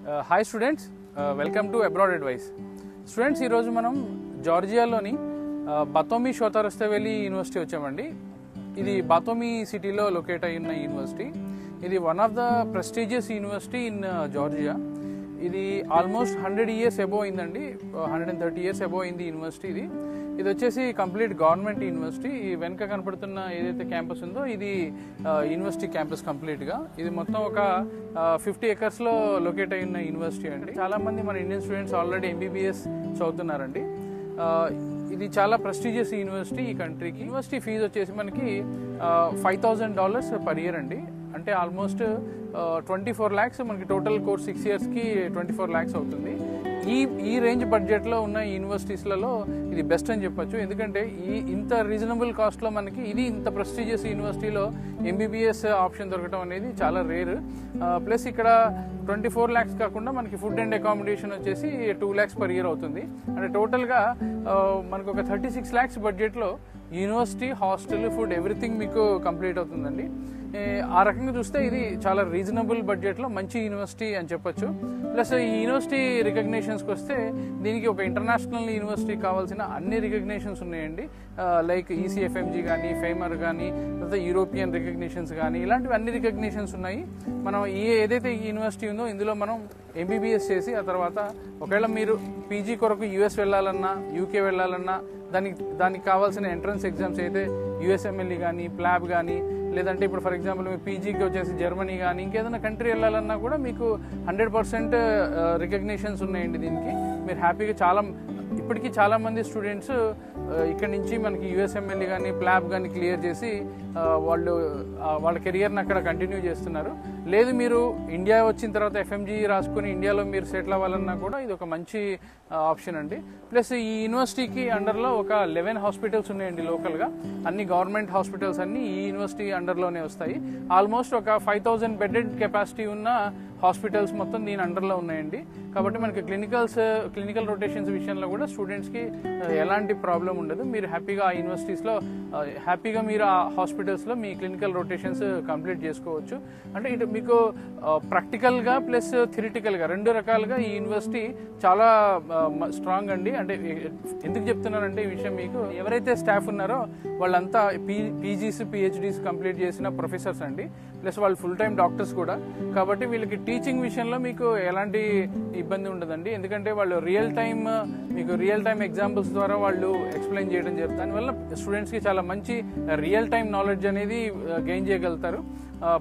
Hi students, welcome to Abroad Advice. Students, ఈ రోజు మనం జార్జియాలోని బాతోమి షోతారస్తవేలి యూనివర్సిటీ వచ్చామండి. ఇది బాతోమి సిటీలో లొకేట్ అయి ఉన్న యూనివర్సిటీ. ఇది one of the prestigious university in Georgia. ఇది ఆల్మోస్ట్ 100 years అబోవ్ అయిందండి, 130 years అబోవ్ అయింది యూనివర్సిటీ. ఇది వచ్చేసి కంప్లీట్ గవర్నమెంట్ యూనివర్సిటీ. ఈ వెనక కనపడుతున్న ఏదైతే క్యాంపస్ ఉందో ఇది యూనివర్సిటీ క్యాంపస్ కంప్లీట్గా. ఇది మొత్తం ఒక 50 acres లో లొకేట్ అయి ఉన్న యూనివర్సిటీ అండి. చాలా మంది మన ఇండియన్ స్టూడెంట్స్ ఆల్రెడీ MBBS చదువుతున్నారండి. ఇది చాలా ప్రెస్టీజియస్ యూనివర్సిటీ ఈ కంట్రీకి. యూనివర్సిటీ ఫీజు వచ్చేసి మనకి $5,000 per year అండి. అంటే ఆల్మోస్ట్ 24 lakhs మనకి టోటల్ కోర్స్ 6 yearsకి 24 lakhs అవుతుంది. ఈ రేంజ్ బడ్జెట్లో ఉన్న యూనివర్సిటీస్లలో ఇది బెస్ట్ అని చెప్పొచ్చు. ఎందుకంటే ఇంత రీజనబుల్ కాస్ట్లో మనకి ఇంత ప్రెస్టీజియస్ యూనివర్సిటీలో MBBS ఆప్షన్ దొరకడం అనేది చాలా రేర్. ప్లస్ ఇక్కడ 24 lakhs కాకుండా మనకి ఫుడ్ అండ్ అకామిడేషన్ వచ్చేసి 2 lakhs per year అవుతుంది. అంటే టోటల్గా మనకు ఒక 36 lakhs బడ్జెట్లో యూనివర్సిటీ, హాస్టల్, ఫుడ్ ఎవ్రీథింగ్ మీకు కంప్లీట్ అవుతుందండి. ఆ రకంగా చూస్తే ఇది చాలా రీజనబుల్ బడ్జెట్లో మంచి యూనివర్సిటీ అని చెప్పొచ్చు. ప్లస్ ఈ యూనివర్సిటీ రికగ్నేషన్స్కి వస్తే దీనికి ఒక ఇంటర్నేషనల్ యూనివర్సిటీ కావాల్సిన అన్ని రికగ్నేషన్స్ ఉన్నాయండి. లైక్ ECFMG కానీ, ఫేమర్ కానీ, తర్వాత యూరోపియన్ రికగ్నేషన్స్ కానీ, ఇలాంటివి అన్ని రికగ్నేషన్స్ ఉన్నాయి. మనం ఏదైతే ఈ యూనివర్సిటీ ఉందో ఇందులో మనం MBBS చేసి ఆ తర్వాత ఒకవేళ మీరు PG కొరకు US వెళ్ళాలన్నా, UK వెళ్ళాలన్నా దానికి కావాల్సిన ఎంట్రన్స్ ఎగ్జామ్స్ అయితే USMLE కానీ, ప్లాబ్ కానీ, లేదంటే ఇప్పుడు ఫర్ ఎగ్జాంపుల్ మీరు PGకి వచ్చేసి జర్మనీ కానీ ఇంకేదైనా కంట్రీ వెళ్ళాలన్నా కూడా మీకు 100% రికగ్నేషన్స్ ఉన్నాయండి. దీనికి మీరు హ్యాపీగా ఇప్పటికీ చాలామంది స్టూడెంట్స్ ఇక్కడ నుంచి మనకి USMLE కానీ, ప్లాబ్ కానీ క్లియర్ చేసి వాళ్ళ కెరియర్ని అక్కడ కంటిన్యూ చేస్తున్నారు. లేదు మీరు ఇండియా వచ్చిన తర్వాత FMG రాసుకుని ఇండియాలో మీరు సెటిల్ అవ్వాలన్నా కూడా ఇది ఒక మంచి ఆప్షన్ అండి. ప్లస్ ఈ యూనివర్సిటీకి అండర్లో ఒక 11 హాస్పిటల్స్ ఉన్నాయండి లోకల్గా. అన్ని గవర్నమెంట్ హాస్పిటల్స్ అన్ని ఈ యూనివర్సిటీ అండర్లోనే వస్తాయి. ఆల్మోస్ట్ ఒక 5,000 bedded కెపాసిటీ ఉన్న హాస్పిటల్స్ మొత్తం దీని అండర్లో ఉన్నాయండి. కాబట్టి మనకి క్లినికల్ రొటేషన్స్ విషయంలో కూడా స్టూడెంట్స్కి ఎలాంటి ప్రాబ్లం ఉండదు. మీరు హ్యాపీగా ఆ యూనివర్సిటీస్లో మీరు ఆ హాస్పిటల్స్లో మీ క్లినికల్ రొటేషన్స్ కంప్లీట్ చేసుకోవచ్చు. అంటే ఇటు మీకు ప్రాక్టికల్గా ప్లస్ థియరిటికల్గా రెండు రకాలుగా ఈ యూనివర్సిటీ చాలా స్ట్రాంగ్ అండి. అంటే ఎందుకు చెప్తున్నానంటే ఈ విషయం, మీకు ఎవరైతే స్టాఫ్ ఉన్నారో వాళ్ళంతా PGs, PhDs కంప్లీట్ చేసిన ప్రొఫెసర్స్ అండి. ప్లస్ వాళ్ళు ఫుల్ టైం డాక్టర్స్ కూడా. కాబట్టి వీళ్ళకి టీచింగ్ విషయంలో మీకు ఎలాంటి ఇబ్బంది ఉండదండి. ఎందుకంటే వాళ్ళు రియల్ టైం ఎగ్జాంపుల్స్ ద్వారా వాళ్ళు ఎక్స్ప్లెయిన్ చేయడం జరుగుతుంది. దానివల్ల స్టూడెంట్స్కి చాలా మంచి రియల్ టైం నాలెడ్జ్ అనేది గెయిన్ చేయగలుగుతారు.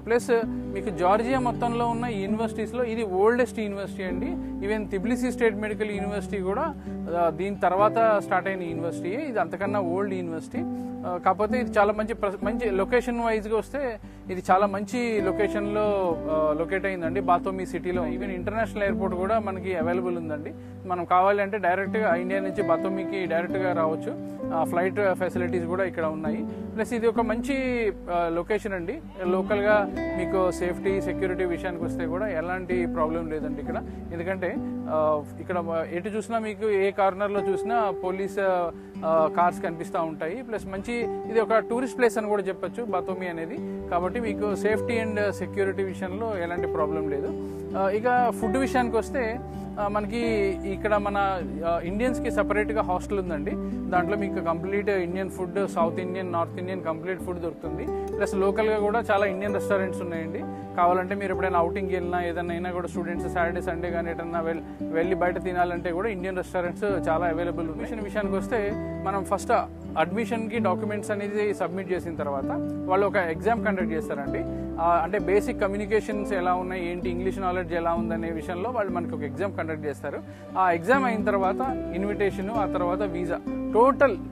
ప్లస్ మీకు జార్జియా మొత్తంలో ఉన్న యూనివర్సిటీస్లో ఇది ఓల్డెస్ట్ యూనివర్సిటీ అండి. ఈవెన్ తిబ్లిసి స్టేట్ మెడికల్ యూనివర్సిటీ కూడా దీని తర్వాత స్టార్ట్ అయిన యూనివర్సిటీ. ఇది అంతకన్నా ఓల్డ్ యూనివర్సిటీ. కాకపోతే ఇది చాలా మంచి లొకేషన్ వైజ్గా వస్తే ఇది చాలా మంచి లొకేషన్లో లొకేట్ అయిందండి బాతోమి సిటీలో. ఈవెన్ ఇంటర్నేషనల్ ఎయిర్పోర్ట్ కూడా మనకి అవైలబుల్ ఉందండి. మనం కావాలంటే డైరెక్ట్గా ఇండియా నుంచి బాతోమికి డైరెక్ట్గా రావచ్చు. ఫ్లైట్ ఫెసిలిటీస్ కూడా ఇక్కడ ఉన్నాయి. ప్లస్ ఇది ఒక మంచి లొకేషన్ అండి. లోకల్గా మీకు సేఫ్టీ, సెక్యూరిటీ విషయానికి వస్తే కూడా ఎలాంటి ప్రాబ్లం లేదండి ఇక్కడ. ఎందుకంటే ఇక్కడ ఎటు చూసినా మీకు ఏ కార్నర్లో చూసినా పోలీస్ కార్స్ కనిపిస్తూ ఉంటాయి. ప్లస్ ఇది ఒక టూరిస్ట్ ప్లేస్ అని కూడా చెప్పొచ్చు బాతోమి అనేది. కాబట్టి మీకు సేఫ్టీ అండ్ సెక్యూరిటీ విషయంలో ఎలాంటి ప్రాబ్లం లేదు. ఇక ఫుడ్ విషయానికి వస్తే మనకి ఇక్కడ మన ఇండియన్స్కి సపరేట్గా హాస్టల్ ఉందండి. దాంట్లో మీకు complete Indian food, south Indian, north Indian complete food దొరుకుతుంది. ప్లస్ లోకల్గా కూడా చాలా ఇండియన్ రెస్టారెంట్స్ ఉన్నాయండి. కావాలంటే మీరు ఎప్పుడైనా అవుటింగ్కి వెళ్ళినా ఏదైనా కూడా స్టూడెంట్స్ సాటర్డే, సండే కానీ ఎటన్నా వెళ్ళి బయట తినాలంటే కూడా ఇండియన్ రెస్టారెంట్స్ చాలా అవైలబుల్ ఉన్నాయి. విషయానికి వస్తే మనం ఫస్ట్ అడ్మిషన్కి డాక్యుమెంట్స్ అనేది సబ్మిట్ చేసిన తర్వాత వాళ్ళు ఒక ఎగ్జామ్ కండక్ట్ చేస్తారండి. అంటే బేసిక్ కమ్యూనికేషన్స్ ఎలా ఉన్నాయి, ఏంటి, ఇంగ్లీష్ నాలెడ్జ్ ఎలా ఉందనే విషయంలో వాళ్ళు మనకి ఒక ఎగ్జామ్ కండక్ట్ చేస్తారు. ఆ ఎగ్జామ్ అయిన తర్వాత ఇన్విటేషన్, ఆ తర్వాత visa,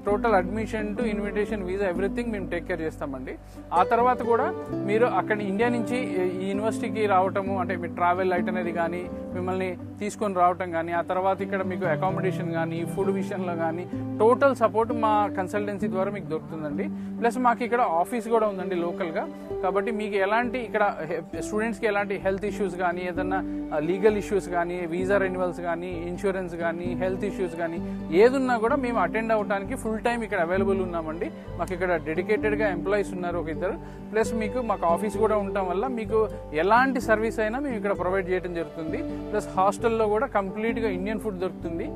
total admission to invitation, visa everything మేము టేక్ కేర్ చేస్తామండి. ఆ తర్వాత కూడా మీరు అక్కడ ఇండియా నుంచి ఈ యూనివర్సిటీకి రావటము, అంటే మీ ట్రావెల్ ఐటనరీ కానీ మిమ్మల్ని తీసుకొని రావటం కానీ, ఆ తర్వాత ఇక్కడ మీకు అకామిడేషన్ కానీ, ఫుడ్ విషయంలో కానీ టోటల్ సపోర్ట్ మా కన్సల్టెన్సీ ద్వారా మీకు దొరుకుతుందండి. ప్లస్ మాకు ఇక్కడ ఆఫీస్ కూడా ఉందండి లోకల్గా. కాబట్టి మీకు ఇక్కడ స్టూడెంట్స్కి ఎలాంటి హెల్త్ ఇష్యూస్ కానీ, ఏదన్నా లీగల్ ఇష్యూస్ కానీ, వీసా రెన్యువల్స్ కానీ, ఇన్సూరెన్స్ కానీ, హెల్త్ ఇష్యూస్ కానీ ఏదున్నా కూడా మేము అటెండ్ అటెండ్ అవ్వడానికి ఫుల్ టైం ఇక్కడ అవైలబుల్ ఉన్నామండి. మాకు ఇక్కడ డెడికేటెడ్గా ఎంప్లాయీస్ ఉన్నారు ఒక ఇద్దరు, ప్లస్ మాకు ఆఫీస్ కూడా ఉండటం వల్ల మీకు ఎలాంటి సర్వీస్ అయినా మేము ఇక్కడ ప్రొవైడ్ చేయడం జరుగుతుంది. ప్లస్ హాస్టల్లో కూడా కంప్లీట్గా ఇండియన్ ఫుడ్ దొరుకుతుంది.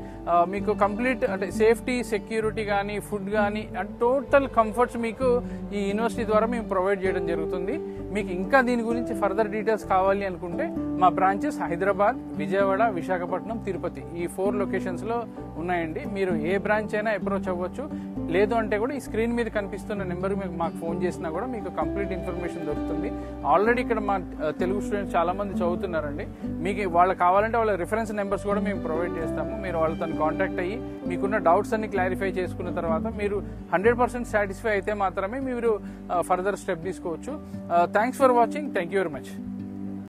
మీకు కంప్లీట్ అంటే సేఫ్టీ, సెక్యూరిటీ కానీ, ఫుడ్ కానీ అండ్ టోటల్ కంఫర్ట్స్ మీకు ఈ యూనివర్సిటీ ద్వారా మేము ప్రొవైడ్ చేయడం జరుగుతుంది. మీకు ఇంకా దీని గురించి ఫర్దర్ డీటెయిల్స్ కావాలి అనుకుంటే మా బ్రాంచెస్ హైదరాబాద్, విజయవాడ, విశాఖపట్నం, తిరుపతి ఈ 4 లొకేషన్స్లో ఉన్నాయండి. మీరు ఏ బ్రాంచ్ అయినా అప్రోచ్ అవ్వచ్చు. లేదు అంటే కూడా ఈ స్క్రీన్ మీద కనిపిస్తున్న నెంబర్ మాకు ఫోన్ చేసినా కూడా మీకు కంప్లీట్ ఇన్ఫర్మేషన్ దొరుకుతుంది. ఆల్రెడీ ఇక్కడ మా తెలుగు స్టూడెంట్స్ చాలా మంది చదువుతున్నారండి. మీకు వాళ్ళు కావాలంటే వాళ్ళ రిఫరెన్స్ నెంబర్స్ కూడా మేము ప్రొవైడ్ చేస్తాము. మీరు వాళ్ళతో కాంటాక్ట్ అయ్యి మీకున్న డౌట్స్ అన్ని క్లారిఫై చేసుకున్న తర్వాత మీరు 100% సాటిస్ఫై అయితే మాత్రమే మీరు ఫర్దర్ స్టెప్ తీసుకోవచ్చు. Thanks for watching. Thank you very much.